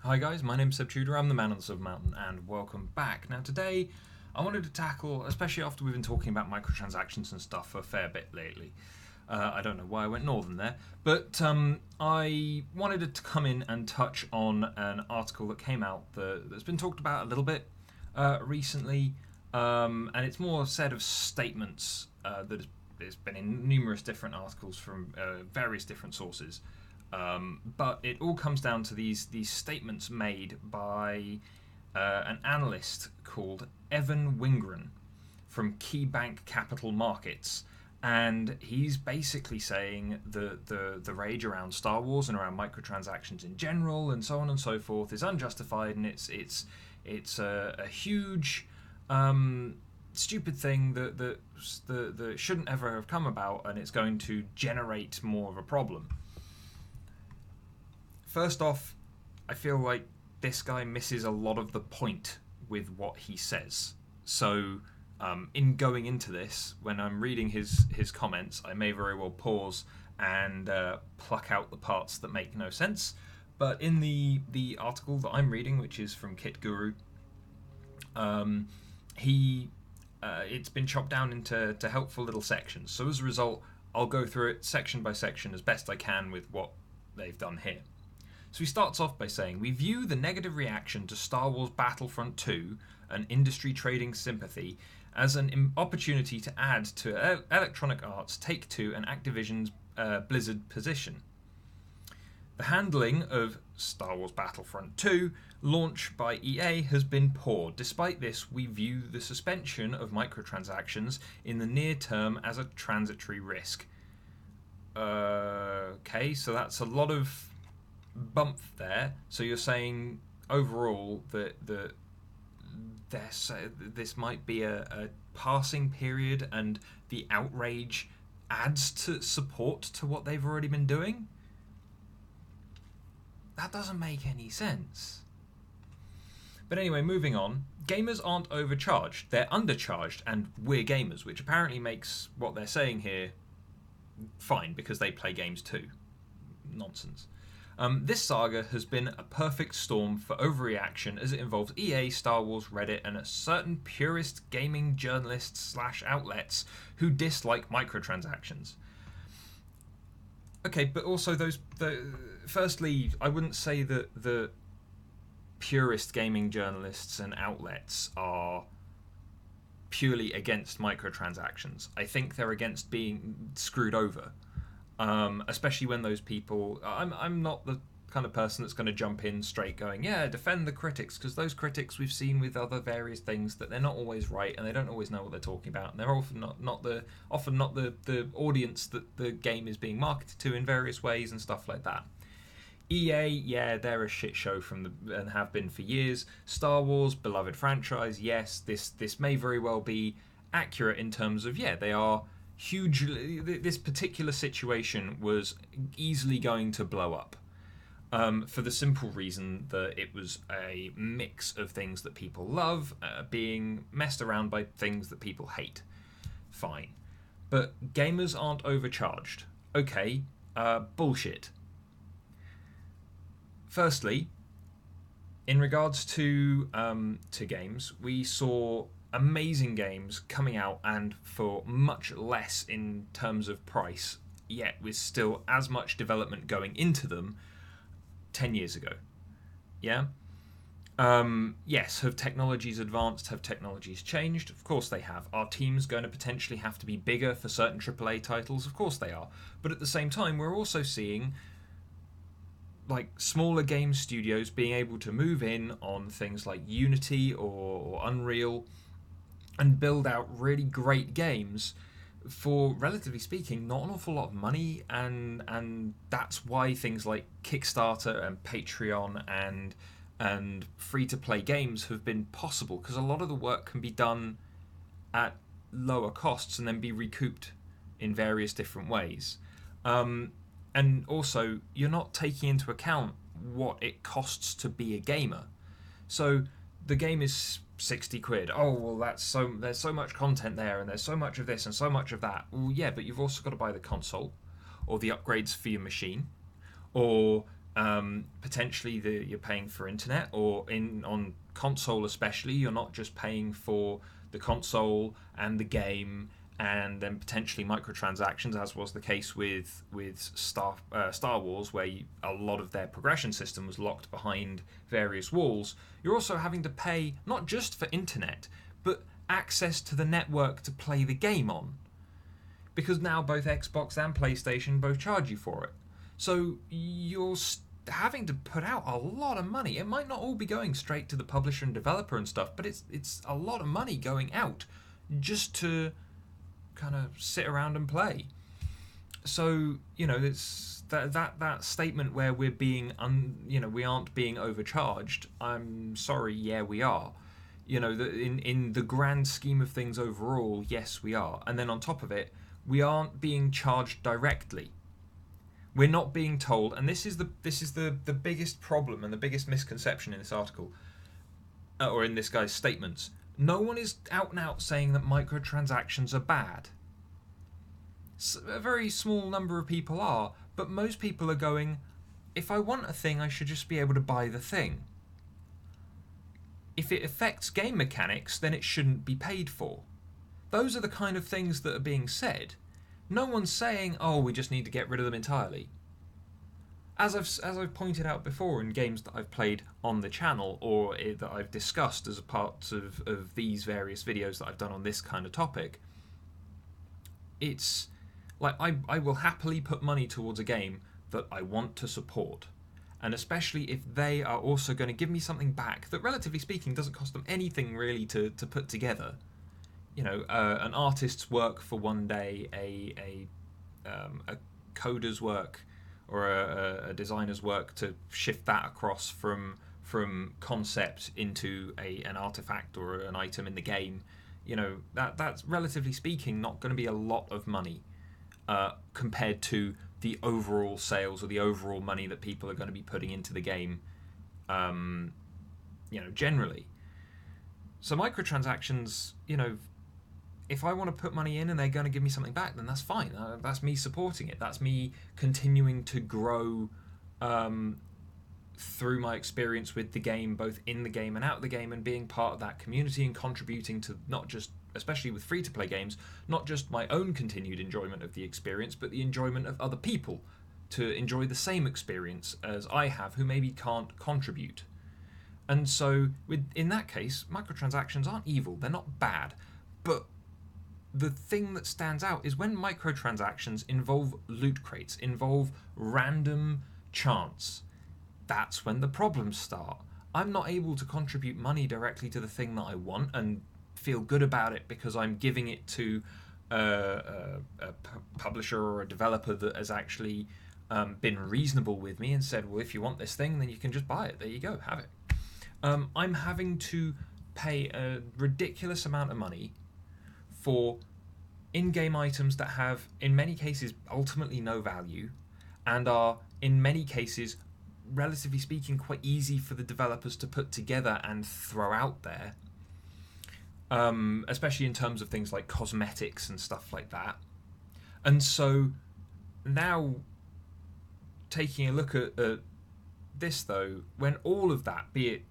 Hi guys, my name's Seb Tudor, I'm the man on the Silver Mountain, and welcome back. Now today, I wanted to tackle, especially after we've been talking about microtransactions and stuff for a fair bit lately. I don't know why I went northern there, but I wanted to come in and touch on an article that came out that's been talked about a little bit recently, and it's more a set of statements that has been in numerous different articles from various different sources. But it all comes down to these statements made by an analyst called Evan Wingren from KeyBank Capital Markets, and he's basically saying the rage around Star Wars and around microtransactions in general and so on and so forth is unjustified, and it's a huge stupid thing that shouldn't ever have come about, and it's going to generate more of a problem. First off, I feel like this guy misses a lot of the point with what he says. So, in going into this, when I'm reading his comments, I may very well pause and pluck out the parts that make no sense. But in the article that I'm reading, which is from Kit Guru, it's been chopped down into helpful little sections. So as a result, I'll go through it section by section as best I can with what they've done here. So he starts off by saying, "We view the negative reaction to Star Wars Battlefront 2, an industry trading sympathy, as an opportunity to add to Electronic Arts' Take-Two and Activision's Blizzard position. The handling of Star Wars Battlefront 2 launch by EA has been poor. Despite this, we view the suspension of microtransactions in the near term as a transitory risk." Okay, so that's a lot of bump there. So you're saying overall that this might be a passing period, and the outrage adds to support to what they've already been doing? That doesn't make any sense. But anyway, moving on. Gamers aren't overcharged, they're undercharged, and we're gamers, which apparently makes what they're saying here fine because they play games too. Nonsense. This saga has been a perfect storm for overreaction as it involves EA, Star Wars, Reddit, and a certain purist gaming journalists / outlets who dislike microtransactions. Okay, but also firstly, I wouldn't say that the purist gaming journalists and outlets are purely against microtransactions. I think they're against being screwed over. Especially when those people... I'm not the kind of person that's going to jump in straight going, yeah, defend the critics, because those critics we've seen with other various things that they're not always right, and they don't always know what they're talking about, and they're often not the audience that the game is being marketed to in various ways and stuff like that. EA, yeah, they're a shit show and have been for years. Star Wars, beloved franchise, yes, this may very well be accurate in terms of, yeah, they are hugely... This particular situation was easily going to blow up, for the simple reason that it was a mix of things that people love being messed around by things that people hate. Fine. But gamers aren't overcharged. Okay, bullshit. Firstly, in regards to games, we saw amazing games coming out and for much less in terms of price, yet with still as much development going into them 10 years ago. Yeah? Yes, have technologies advanced? Have technologies changed? Of course they have. Are teams going to potentially have to be bigger for certain AAA titles? Of course they are. But at the same time, we're also seeing like smaller game studios being able to move in on things like Unity or Unreal and build out really great games for, relatively speaking, not an awful lot of money, and that's why things like Kickstarter and Patreon and free-to-play games have been possible, because a lot of the work can be done at lower costs and then be recouped in various different ways. And also, you're not taking into account what it costs to be a gamer. So the game is 60 quid. Oh, well, there's so much content there, and there's so much of this and so much of that. Well, yeah, but you've also got to buy the console, or the upgrades for your machine, or Potentially you're paying for internet, or on console especially, you're not just paying for the console and the game, and then potentially microtransactions, as was the case with Star Wars, where a lot of their progression system was locked behind various walls. You're also having to pay not just for internet, but access to the network to play the game on, because now both Xbox and PlayStation both charge you for it. So you're having to put out a lot of money. It might not all be going straight to the publisher and developer and stuff, but it's a lot of money going out just to kind of sit around and play. So it's that statement where we're being we aren't being overcharged. I'm sorry, yeah, we are. In the grand scheme of things overall, yes, we are. And then on top of it, we aren't being charged directly. We're not being told, and this is the biggest problem and the biggest misconception in this article, or in this guy's statements. No one is out and out saying that microtransactions are bad. A very small number of people are, but most people are going, if I want a thing, I should just be able to buy the thing. If it affects game mechanics, then it shouldn't be paid for. Those are the kind of things that are being said. No one's saying, oh, we just need to get rid of them entirely. As I've pointed out before in games that I've played on the channel, or that I've discussed as a part of these various videos that I've done on this kind of topic, it's like I will happily put money towards a game that I want to support. And especially if they are also going to give me something back that, relatively speaking, doesn't cost them anything really to put together. An artist's work for one day, a coder's work, or a designer's work to shift that across from concept into an artifact or an item in the game. That's, relatively speaking, not going to be a lot of money compared to the overall sales or the overall money that people are going to be putting into the game, generally. So microtransactions, if I want to put money in and they're going to give me something back, then that's fine. That's me supporting it. That's me continuing to grow through my experience with the game, both in the game and out of the game, and being part of that community and contributing to not just, especially with free-to-play games, not just my own continued enjoyment of the experience, but the enjoyment of other people to enjoy the same experience as I have, who maybe can't contribute. And so, in that case, microtransactions aren't evil. They're not bad. But the thing that stands out is when microtransactions involve loot crates, involve random chance. That's when the problems start. I'm not able to contribute money directly to the thing that I want and feel good about it because I'm giving it to a publisher or a developer that has actually been reasonable with me and said, well, if you want this thing, then you can just buy it. There you go, have it. I'm having to pay a ridiculous amount of money for in-game items that have, in many cases, ultimately no value, and are, in many cases, relatively speaking, quite easy for the developers to put together and throw out there, especially in terms of things like cosmetics and stuff like that. And so now, taking a look at this, though, when all of that, be it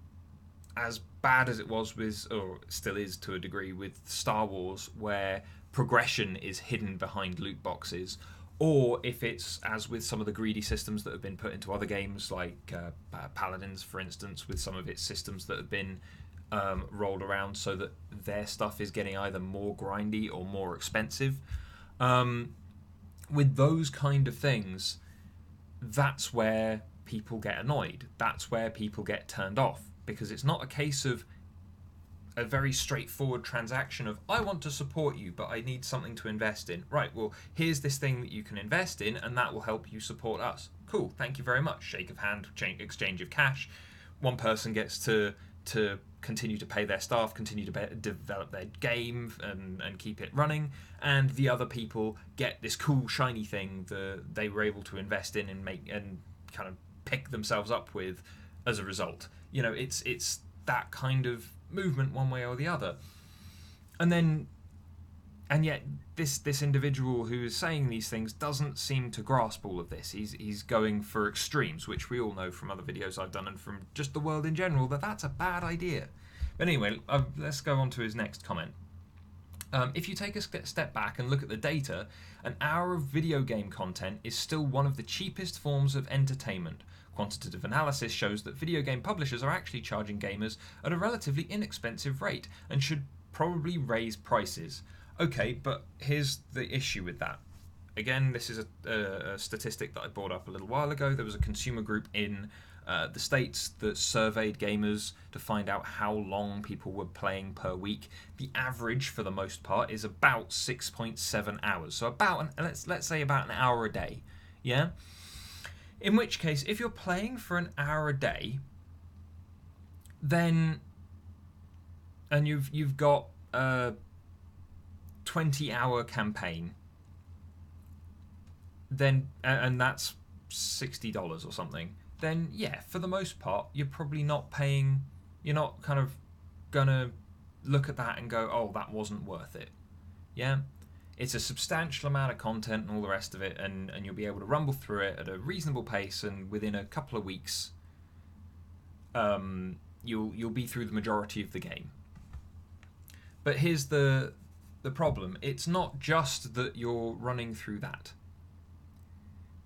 as bad as it was with, or still is to a degree, with Star Wars, where progression is hidden behind loot boxes, or if it's as with some of the greedy systems that have been put into other games, like Paladins, for instance, with some of its systems that have been rolled around so that their stuff is getting either more grindy or more expensive. With those kind of things, that's where people get annoyed. That's where people get turned off, because it's not a case of a very straightforward transaction of, I want to support you, but I need something to invest in. Right, well, here's this thing that you can invest in, and that will help you support us. Cool, thank you very much. Shake of hand, exchange of cash. One person gets to continue to pay their staff, continue to develop their game and keep it running, and the other people get this cool shiny thing that they were able to invest in and make and kind of pick themselves up with as a result. It's that kind of movement one way or the other. And then And yet this individual who is saying these things doesn't seem to grasp all of this. He's going for extremes, which we all know from other videos I've done and from just the world in general that that's a bad idea. But anyway, let's go on to his next comment. If you take a step back and look at the data, an hour of video game content is still one of the cheapest forms of entertainment. Quantitative analysis shows that video game publishers are actually charging gamers at a relatively inexpensive rate and should probably raise prices. Okay, but here's the issue with that. Again, this is a statistic that I brought up a little while ago. There was a consumer group in the States that surveyed gamers to find out how long people were playing per week. The average, for the most part, is about 6.7 hours. So about, let's say about an hour a day. Yeah? In which case, if you're playing for an hour a day, then, and you've got a 20-hour campaign, then, and that's $60 or something, then yeah, for the most part, you're probably not paying, you're not kind of gonna look at that and go, oh, that wasn't worth it. Yeah? It's a substantial amount of content and all the rest of it, and you'll be able to rumble through it at a reasonable pace, and within a couple of weeks, you'll be through the majority of the game. But here's the problem. It's not just that you're running through that.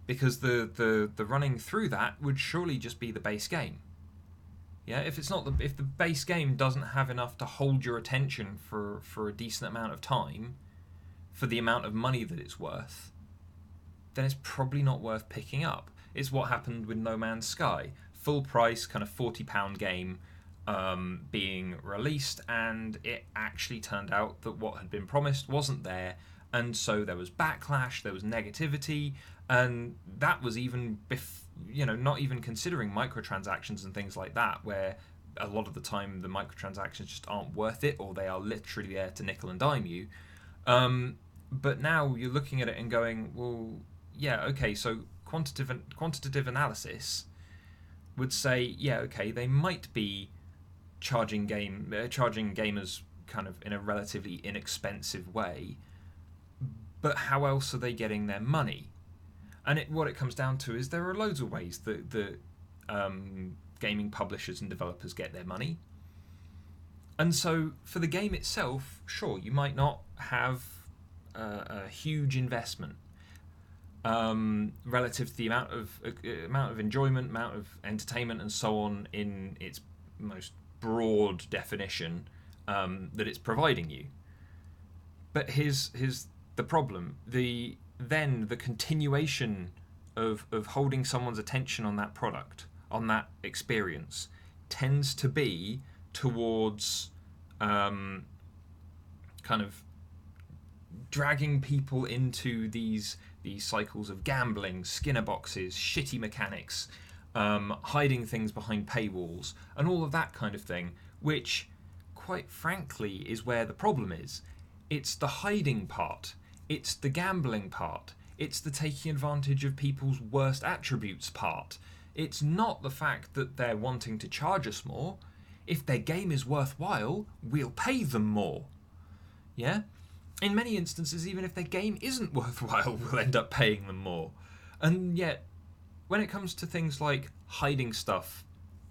Because the running through that would surely just be the base game. Yeah, if the base game doesn't have enough to hold your attention for a decent amount of time, for the amount of money that it's worth, then it's probably not worth picking up. It's what happened with No Man's Sky. Full price, kind of £40 game being released, and it actually turned out that what had been promised wasn't there, and so there was backlash, there was negativity, and that was even not even considering microtransactions and things like that, where a lot of the time the microtransactions just aren't worth it, or they are literally there to nickel and dime you. But now you're looking at it and going, well, yeah, okay, so quantitative analysis would say, yeah, okay, they might be charging gamers kind of in a relatively inexpensive way, but how else are they getting their money? And what it comes down to is there are loads of ways that gaming publishers and developers get their money. And so for the game itself, sure, you might not have a huge investment relative to the amount of enjoyment, amount of entertainment, and so on in its most broad definition that it's providing you. But here's the problem: the continuation of holding someone's attention on that product, on that experience, tends to be towards kind of dragging people into these cycles of gambling, Skinner boxes, shitty mechanics, hiding things behind paywalls, and all of that kind of thing, which, quite frankly, is where the problem is. It's the hiding part. It's the gambling part. It's the taking advantage of people's worst attributes part. It's not the fact that they're wanting to charge us more. If their game is worthwhile, we'll pay them more. Yeah? In many instances, even if their game isn't worthwhile, we'll end up paying them more. And yet, when it comes to things like hiding stuff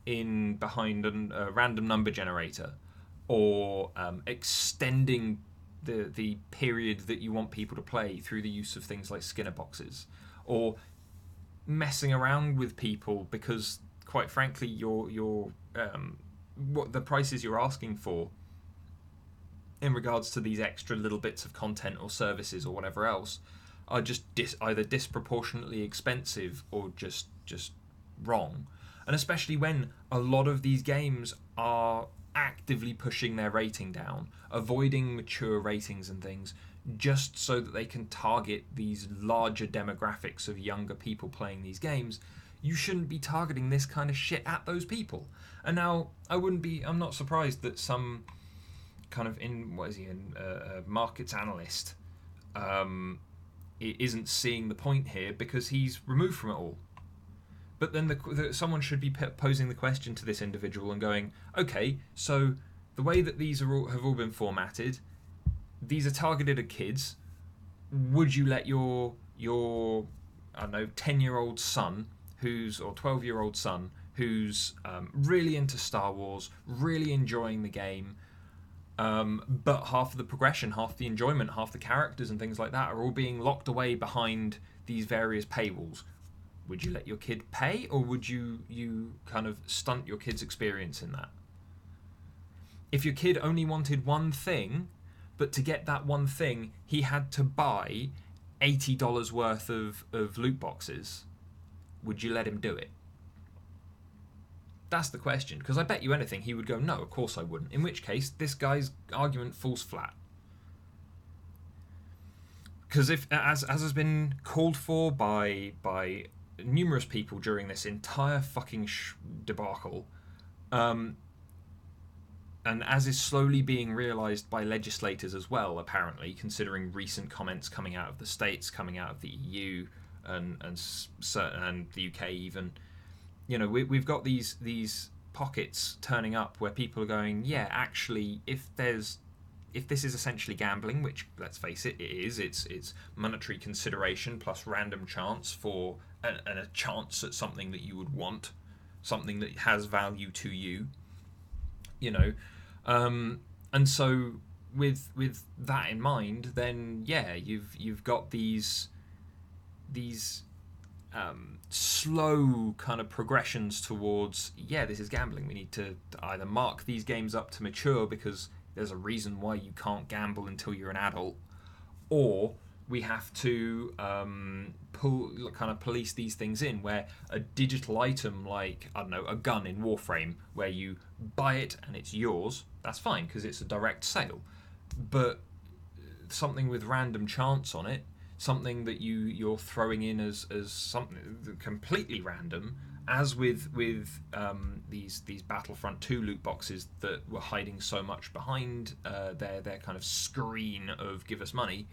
behind a random number generator, or extending the period that you want people to play through the use of things like Skinner boxes, or messing around with people because, quite frankly, what the prices you're asking for in regards to these extra little bits of content or services or whatever else are just either disproportionately expensive or just wrong. And especially when a lot of these games are actively pushing their rating down, avoiding mature ratings and things, just so that they can target these larger demographics of younger people playing these games. You shouldn't be targeting this kind of shit at those people. And now I'm not surprised that some kind of markets analyst isn't seeing the point here, because he's removed from it all. But then someone should be posing the question to this individual and going, okay, so the way that these have all been formatted, these are targeted at kids. Would you let your I don't know 10-year-old son or 12-year-old son who's really into Star Wars, really enjoying the game, but half of the progression, half the enjoyment, half the characters and things like that are all being locked away behind these various paywalls? Would you let your kid pay, or would you kind of stunt your kid's experience in that? If your kid only wanted one thing, but to get that one thing, he had to buy $80 worth of loot boxes, would you let him do it? That's the question, because I bet you anything he would go, no, of course I wouldn't. In which case, this guy's argument falls flat. Because if, as has been called for by numerous people during this entire fucking debacle, and as is slowly being realised by legislators as well, apparently, considering recent comments coming out of the States, coming out of the EU, and the UK even, we've got these pockets turning up where people are going, yeah, actually, if this is essentially gambling, which, let's face it, it is. It's monetary consideration plus random chance for a chance at something that you would want, something that has value to you. And so with that in mind, then yeah, you've got these slow kind of progressions towards, yeah, this is gambling. We need to either mark these games up to mature because there's a reason why you can't gamble until you're an adult, or we have to police these things in, where a digital item like, I don't know, a gun in Warframe, where you buy it and it's yours, that's fine because it's a direct sale. But something with random chance on it, something that you're throwing in as something completely random, as with these Battlefront 2 loot boxes that were hiding so much behind their kind of screen of give us money.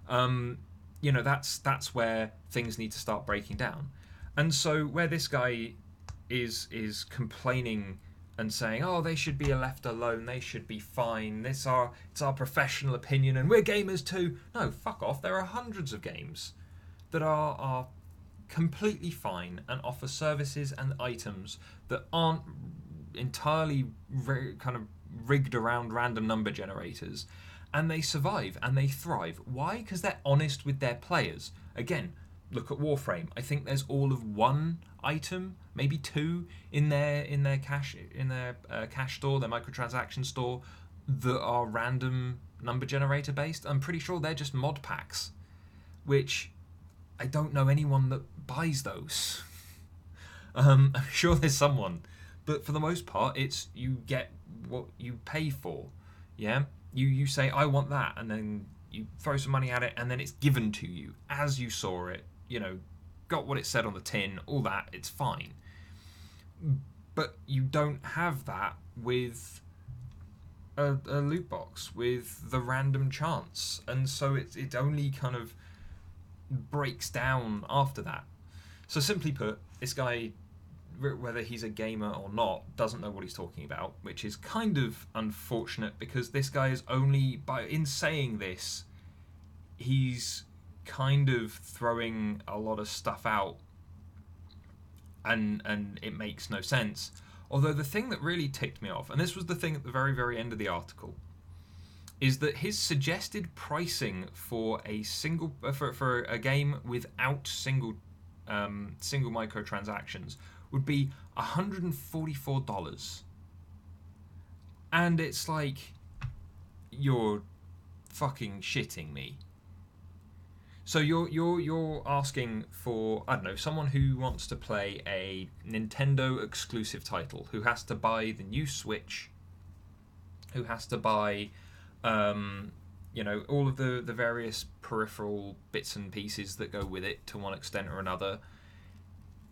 That's where things need to start breaking down. And so where this guy is complaining and saying, oh, they should be left alone, they should be fine, it's our professional opinion and we're gamers too. No, fuck off. There are hundreds of games that are completely fine and offer services and items that aren't entirely kind of rigged around random number generators, and they survive and they thrive. Why? Because they're honest with their players. Again, look at Warframe. I think there's all of one item, maybe two, in their cash store, their microtransaction store, that are random number generator based. I'm pretty sure they're just mod packs, which I don't know anyone that buys those. I'm sure there's someone, but for the most part, it's you get what you pay for. Yeah, you say I want that, and then you throw some money at it, and then it's given to you as you saw it. Got what it said on the tin, all that. It's fine, but you don't have that with a loot box with the random chance, and so it only kind of breaks down after that. So simply put, this guy, whether he's a gamer or not, doesn't know what he's talking about, which is kind of unfortunate, because this guy is only, in saying this, he's kind of throwing a lot of stuff out, and it makes no sense. Although the thing that really ticked me off, and this was the thing at the very, very end of the article, is that his suggested pricing for a single for a game without single microtransactions would be $144, and it's like, you're fucking shitting me. So you're asking for, I don't know, someone who wants to play a Nintendo exclusive title, who has to buy the new Switch, who has to buy all of the various peripheral bits and pieces that go with it to one extent or another,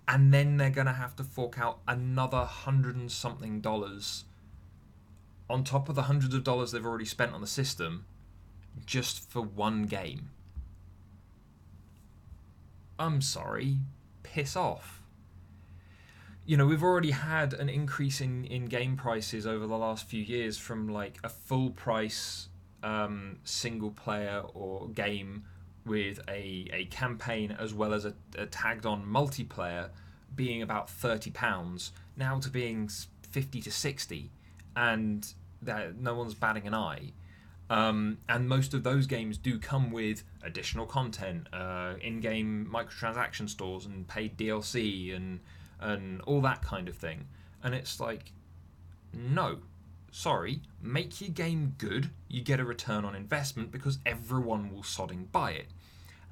and then they're going to have to fork out another $100 and something on top of the hundreds of dollars they've already spent on the system just for one game. I'm sorry, piss off. We've already had an increase in game prices over the last few years from like a full price single player or game with a campaign as well as a tagged on multiplayer being about £30 now to being 50 to 60, and that no one's batting an eye. And most of those games do come with additional content, in-game microtransaction stores and paid DLC and all that kind of thing. And it's like, no, sorry, make your game good, you get a return on investment because everyone will sodding buy it.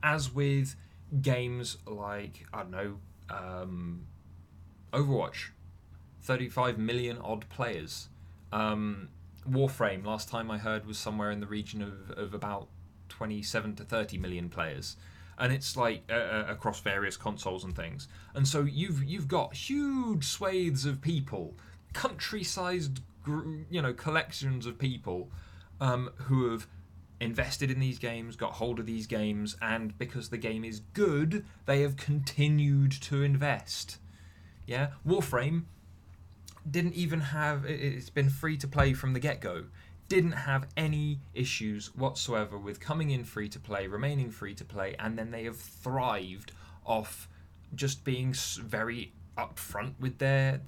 As with games like, I don't know, Overwatch, 35 million odd players. Warframe, last time I heard, was somewhere in the region of about 27 to 30 million players. And it's like across various consoles and things. And so you've got huge swathes of people, country-sized collections of people who have invested in these games, got hold of these games, and because the game is good, they have continued to invest. Yeah, Warframe didn't even have, it's been free to play from the get-go, didn't have any issues whatsoever with coming in free to play, remaining free to play, and then they have thrived off just being very upfront with their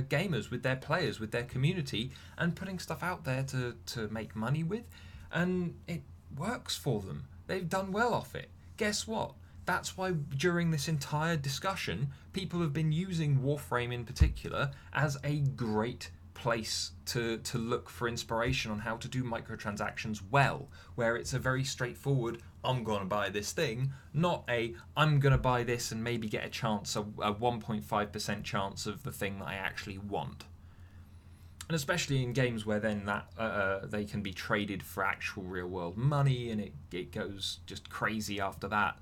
gamers, with their players, with their community, and putting stuff out there to make money with, and it works for them. They've done well off it. Guess what? That's why during this entire discussion, people have been using Warframe in particular as a great place to look for inspiration on how to do microtransactions well, where it's a very straightforward, I'm going to buy this thing, not a, I'm going to buy this and maybe get a chance, a 1.5% chance of the thing that I actually want. And especially in games where then that they can be traded for actual real world money, and it goes just crazy after that.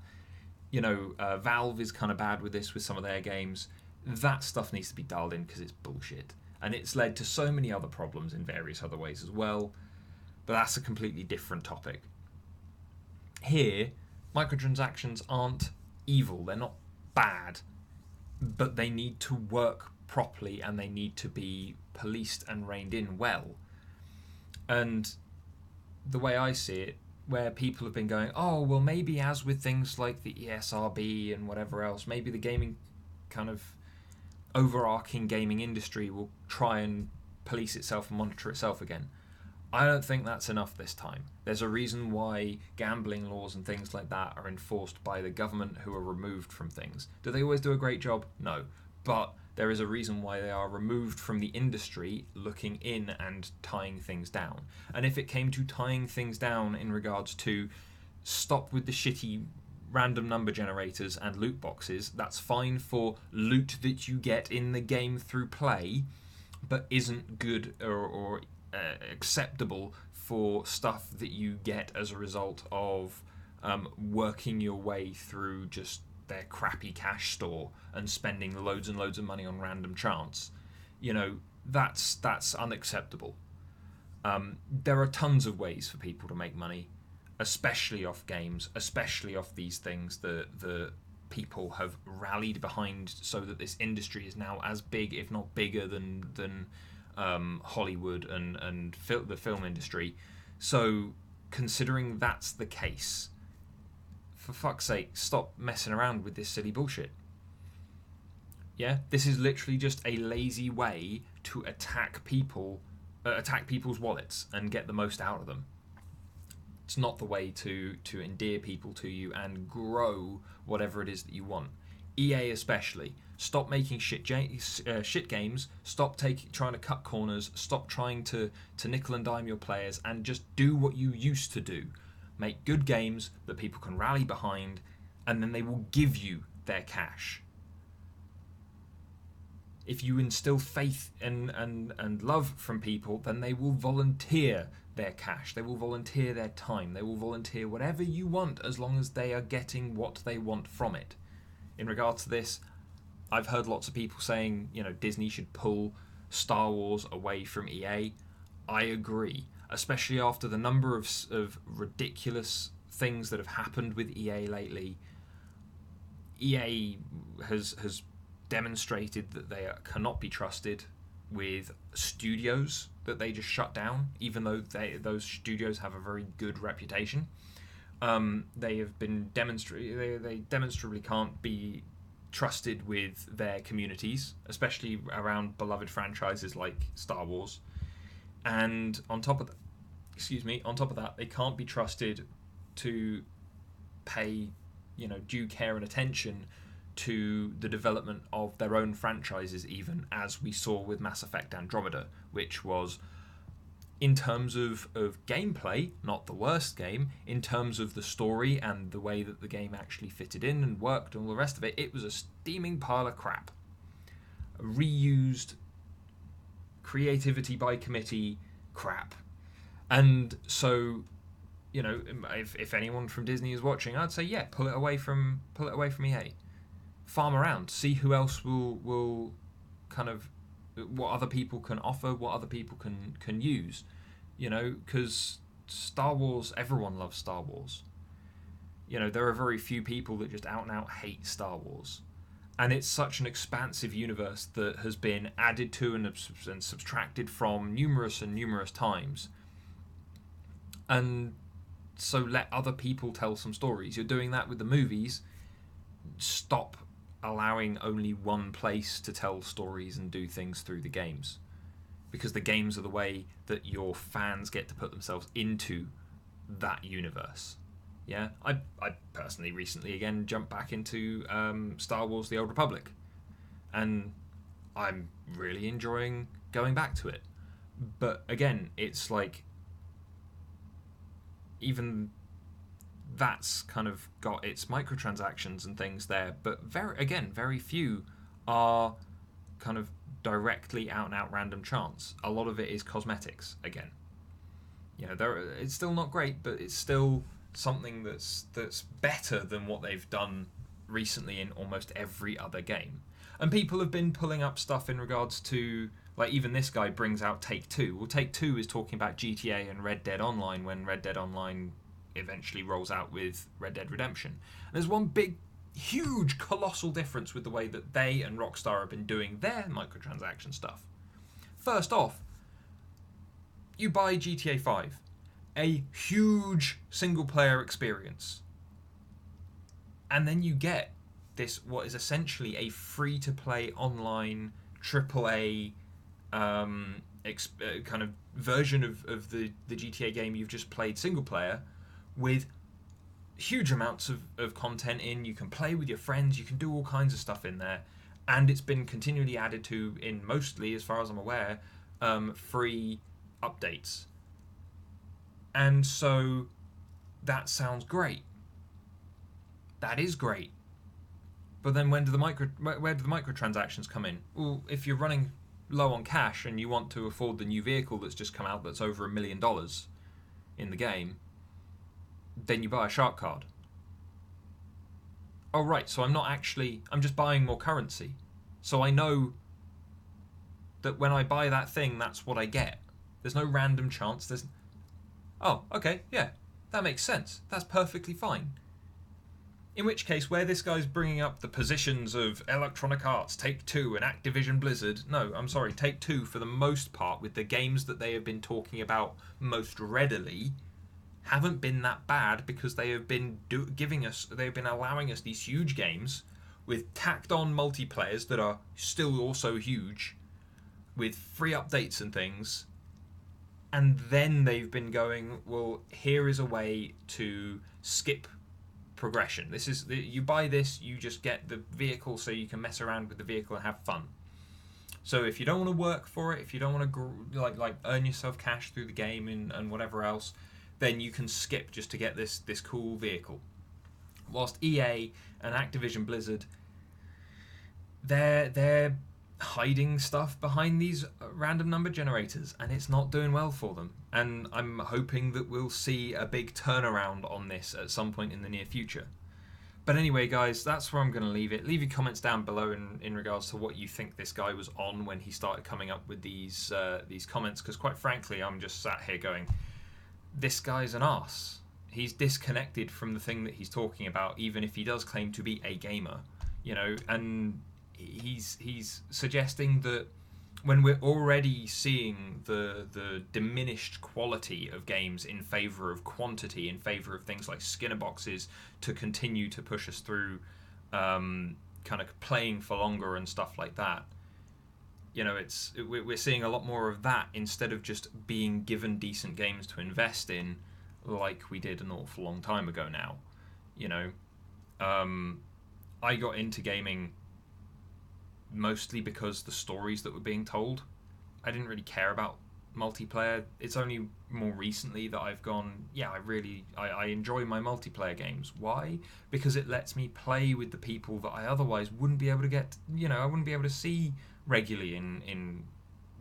Valve is kind of bad with this with some of their games. That stuff needs to be dialed in because it's bullshit. And it's led to so many other problems in various other ways as well. But that's a completely different topic. Here, microtransactions aren't evil. They're not bad. But they need to work properly and they need to be policed and reined in well. And the way I see it, where people have been going, oh, well, maybe as with things like the ESRB and whatever else, maybe the gaming kind of overarching gaming industry will try and police itself and monitor itself again. I don't think that's enough this time. There's a reason why gambling laws and things like that are enforced by the government, who are removed from things. Do they always do a great job? No. But there is a reason why they are removed from the industry, looking in and tying things down. And if it came to tying things down in regards to stop with the shitty random number generators and loot boxes, that's fine for loot that you get in the game through play, but isn't good or acceptable for stuff that you get as a result of working your way through just their crappy cash store and spending loads and loads of money on random chance. That's unacceptable. There are tons of ways for people to make money, especially off games, especially off these things that people have rallied behind, so that this industry is now as big, if not bigger, than Hollywood and the film industry. So, considering that's the case, for fuck's sake, stop messing around with this silly bullshit. Yeah, this is literally just a lazy way to attack people's wallets and get the most out of them. It's not the way to endear people to you and grow whatever it is that you want. EA especially, stop making shit games. Stop trying to cut corners. Stop trying to nickel and dime your players, and just do what you used to do. Make good games that people can rally behind, and then they will give you their cash. If you instill faith and love from people, then they will volunteer their cash. They will volunteer their time. They will volunteer whatever you want, as long as they are getting what they want from it. In regards to this, I've heard lots of people saying, Disney should pull Star Wars away from EA. I agree. Especially after the number of ridiculous things that have happened with EA lately. EA has demonstrated that they cannot be trusted with studios that they just shut down, even though those studios have a very good reputation. They have been they demonstrably can't be trusted with their communities, especially around beloved franchises like Star Wars. And on top of that, they can't be trusted to pay, due care and attention to the development of their own franchises, even as we saw with Mass Effect Andromeda, which was, in terms of gameplay, not the worst game. In terms of the story and the way that the game actually fitted in and worked and all the rest of it, it was a steaming pile of crap. Reused, creativity by committee crap. And so, if anyone from Disney is watching, I'd say, yeah, pull it away from EA. Farm around, see who else will kind of, what other people can offer, what other people can use, because Star Wars, everyone loves Star Wars. There are very few people that just out and out hate Star Wars, and it's such an expansive universe that has been added to and subtracted from numerous times. And so let other people tell some stories. You're doing that with the movies. Stop allowing only one place to tell stories and do things through the games, because the games are the way that your fans get to put themselves into that universe. Yeah, I personally recently again jumped back into Star Wars: The Old Republic, and I'm really enjoying going back to it. But again, it's like, even that's kind of got its microtransactions and things there, but very few are kind of directly out and out random chance. A lot of it is cosmetics again. It's still not great, but it's still something that's better than what they've done recently in almost every other game. And people have been pulling up stuff in regards to, like, even this guy brings out Take-Two. Well, Take-Two is talking about GTA and Red Dead Online when Red Dead Online eventually rolls out with Red Dead Redemption. And there's one big, huge, colossal difference with the way that they and Rockstar have been doing their microtransaction stuff. First off, you buy GTA 5, a huge single-player experience, and then you get this, what is essentially a free-to-play online AAA kind of version of the GTA game you've just played single-player, with huge amounts of content in. You can play with your friends, you can do all kinds of stuff in there, and it's been continually added to in mostly, as far as I'm aware, free updates. And so that sounds great. That is great. But then where do the microtransactions come in? Well, if you're running low on cash and you want to afford the new vehicle that's just come out that's over $1 million in the game, then you buy a shark card. Oh, right, so I'm just buying more currency. So I know that when I buy that thing, that's what I get. There's no random chance. Oh, okay, yeah, that makes sense. That's perfectly fine. In which case, where this guy's bringing up the positions of Electronic Arts, Take-Two, and Activision Blizzard, no, I'm sorry, Take-Two, for the most part, with the games that they have been talking about most readily, haven't been that bad, because they have been allowing us these huge games with tacked on multiplayers that are still also huge, with free updates and things. And then they've been going, well, here is a way to skip progression. You buy this, you just get the vehicle so you can mess around with the vehicle and have fun. So if you don't want to work for it, if you don't want to like earn yourself cash through the game and whatever else, then you can skip just to get this cool vehicle. Whilst EA and Activision Blizzard, they're hiding stuff behind these random number generators, and it's not doing well for them. And I'm hoping that we'll see a big turnaround on this at some point in the near future. But anyway, guys, that's where I'm going to leave it. Leave your comments down below in regards to what you think this guy was on when he started coming up with these comments, because quite frankly, I'm just sat here going, this guy's an arse. He's disconnected from the thing that he's talking about, even if he does claim to be a gamer, and he's suggesting that when we're already seeing the diminished quality of games in favor of quantity, in favor of things like Skinner boxes to continue to push us through, kind of playing for longer and stuff like that. We're seeing a lot more of that instead of just being given decent games to invest in, like we did an awful long time ago now. I got into gaming mostly because the stories that were being told. I didn't really care about multiplayer. It's only more recently that I've gone, yeah, I enjoy my multiplayer games. Why? Because it lets me play with the people that I otherwise wouldn't be able to get, I wouldn't be able to see regularly in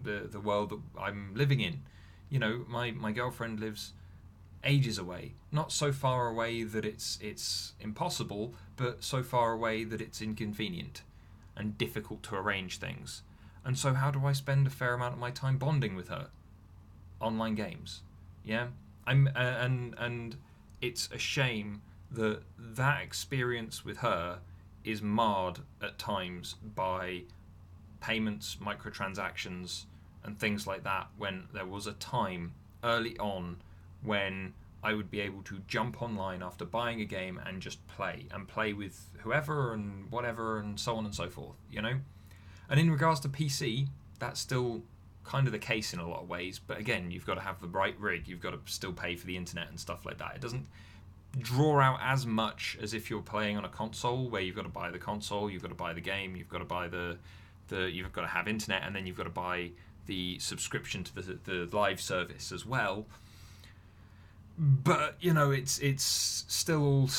the world that I'm living in. My girlfriend lives ages away. Not so far away that it's impossible, but so far away that it's inconvenient and difficult to arrange things. And so how do I spend a fair amount of my time bonding with her? Online games. Yeah? And it's a shame that experience with her is marred at times by payments, microtransactions, and things like that, when there was a time early on when I would be able to jump online after buying a game and just play with whoever and whatever and so on and so forth, And in regards to PC, that's still kind of the case in a lot of ways, but again, you've got to have the right rig, you've got to still pay for the internet and stuff like that. It doesn't draw out as much as if you're playing on a console, where you've got to buy the console, you've got to buy the game, you've got to buy you've got to have internet, and then you've got to buy the subscription to the live service as well. But it's still all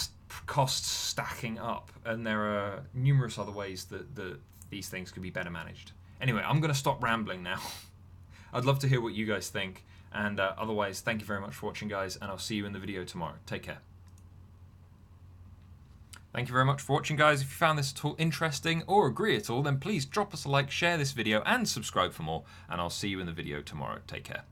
costs stacking up, and there are numerous other ways that these things could be better managed. Anyway, I'm going to stop rambling now. I'd love to hear what you guys think, and otherwise, thank you very much for watching, guys, and I'll see you in the video tomorrow. Take care. Thank you very much for watching, guys. If you found this at all interesting or agree at all, then please drop us a like, share this video, and subscribe for more, and I'll see you in the video tomorrow. Take care.